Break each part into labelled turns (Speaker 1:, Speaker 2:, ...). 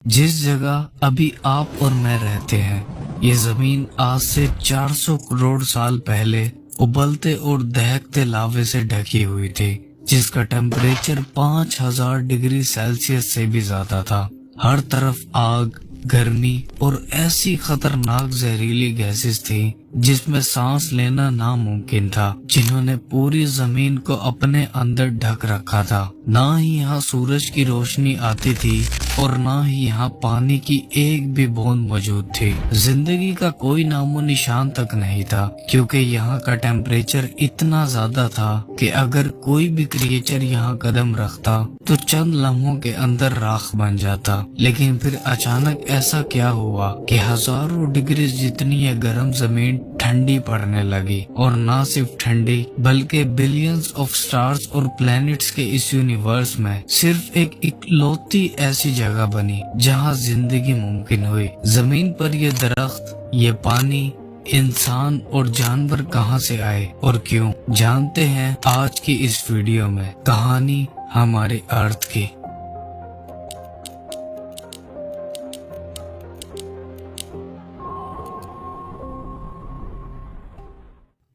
Speaker 1: جس جگہ ابھی آپ اور میں رہتے ہیں، یہ زمین آج سے 400 کروڑ سال پہلے ابلتے اور دہکتے لاوے سے ڈھکی ہوئی تھی، جس کا ٹیمپریچر 5000 ڈگری سیلسیس سے بھی زیادہ تھا۔ ہر طرف آگ، گرمی اور ایسی خطرناک زہریلی گیسز تھی جس میں سانس لینا ناممکن تھا، جنہوں نے پوری زمین کو اپنے اندر ڈھک رکھا تھا۔ نہ ہی یہاں سورج کی روشنی آتی تھی اور نہ ہی یہاں پانی کی ایک بھی بوند موجود تھی۔ زندگی کا کوئی نام و نشان تک نہیں تھا، کیونکہ یہاں کا ٹیمپریچر اتنا زیادہ تھا کہ اگر کوئی بھی کریچر یہاں قدم رکھتا تو چند لمحوں کے اندر راکھ بن جاتا۔ لیکن پھر اچانک ایسا کیا ہوا کہ ہزاروں ڈگری جتنی یہ گرم زمین ٹھنڈی پڑنے لگی، اور نہ صرف ٹھنڈی بلکہ بلینز آف سٹارز اور پلینٹس کے اس یونیورس میں صرف ایک اکلوتی ایسی جگہ بنی جہاں زندگی ممکن ہوئی۔ زمین پر یہ درخت، یہ پانی، انسان اور جانور کہاں سے آئے اور کیوں، جانتے ہیں آج کی اس ویڈیو میں، کہانی ہمارے ارتھ کی۔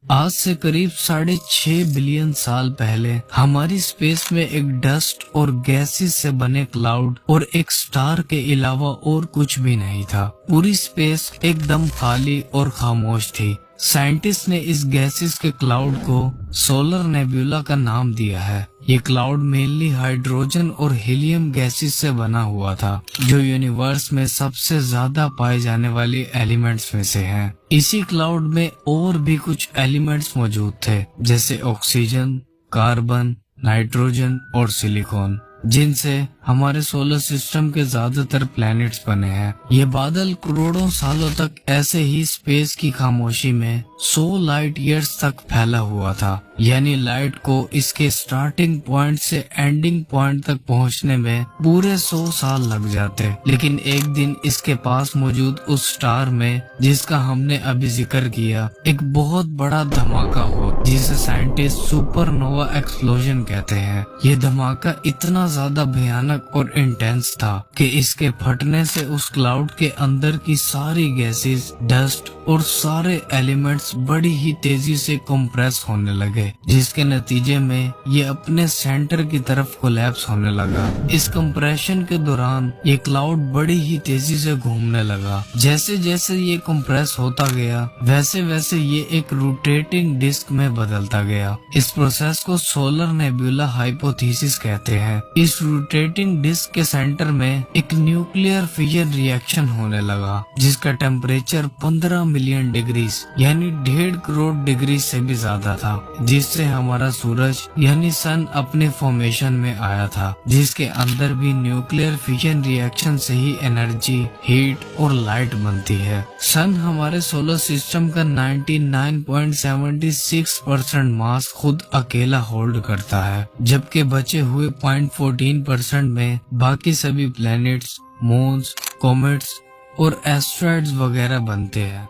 Speaker 1: آج سے قریب 6.5 بلین سال پہلے ہماری سپیس میں ایک ڈسٹ اور گیسز سے بنے کلاؤڈ اور ایک سٹار کے علاوہ اور کچھ بھی نہیں تھا۔ پوری سپیس ایک دم خالی اور خاموش تھی۔ سائنٹسٹ نے اس گیسز کے کلاؤڈ کو سولر نیبولا کا نام دیا ہے۔ یہ کلاؤڈ مینلی ہائیڈروجن اور ہیلیم گیسز سے بنا ہوا تھا، جو یونیورس میں سب سے زیادہ پائے جانے والی ایلیمنٹس میں سے ہیں۔ اسی کلاؤڈ میں اور بھی کچھ ایلیمنٹس موجود تھے، جیسے آکسیجن، کاربن، نائٹروجن اور سلیکون، جن سے ہمارے سولر سسٹم کے زیادہ تر پلینٹس بنے ہیں۔ یہ بادل کروڑوں سالوں تک ایسے ہی سپیس کی خاموشی میں 100 لائٹ ایئرز تک پھیلا ہوا تھا، یعنی لائٹ کو اس کے سٹارٹنگ پوائنٹ سے اینڈنگ پوائنٹ تک پہنچنے میں پورے 100 سال لگ جاتے۔ لیکن ایک دن اس کے پاس موجود اس سٹار میں، جس کا ہم نے ابھی ذکر کیا، ایک بہت بڑا دھماکہ ہوا، جسے سائنٹسٹ سپر نووا ایکسپلوژن کہتے ہیں۔ یہ دھماکہ اتنا زیادہ بھیانک اور انٹینس تھا کہ اس کے پھٹنے سے اس کلاؤڈ کے اندر کی ساری گیسز، ڈسٹ اور سارے ایلیمنٹس بڑی ہی تیزی سے کمپریس ہونے لگے، جس کے نتیجے میں یہ اپنے سینٹر کی طرف کولیپس ہونے لگا۔ اس کمپریشن کے دوران یہ کلاؤڈ بڑی ہی تیزی سے گھومنے لگا۔ جیسے جیسے یہ کمپریس ہوتا گیا، ویسے ویسے یہ ایک روٹیٹنگ ڈسک میں بدلتا گیا۔ اس پروسیس کو سولر نیبولا ہائپوتھیسس کہتے ہیں۔ اس روٹیٹنگ ڈسک کے سینٹر میں ایک نیوکلیئر فیژن ری ایکشن ہونے لگا، جس کا ٹیمپریچر 15 ملین ڈگریز یعنی 1.5 کروڑ ڈگری سے بھی زیادہ تھا، جس سے ہمارا سورج یعنی سن اپنے فارمیشن میں آیا تھا، جس کے اندر بھی نیوکلیئر فیژن ری ایکشن سے ہی انرجی، ہیٹ اور لائٹ بنتی ہے۔ سن ہمارے سولر سسٹم کا 99.76% ماس خود اکیلا ہولڈ کرتا ہے، جبکہ بچے ہوئے 0.14% میں باقی سبھی پلینٹس، مونز، کومیٹس اور ایسٹرائڈز وغیرہ بنتے ہیں۔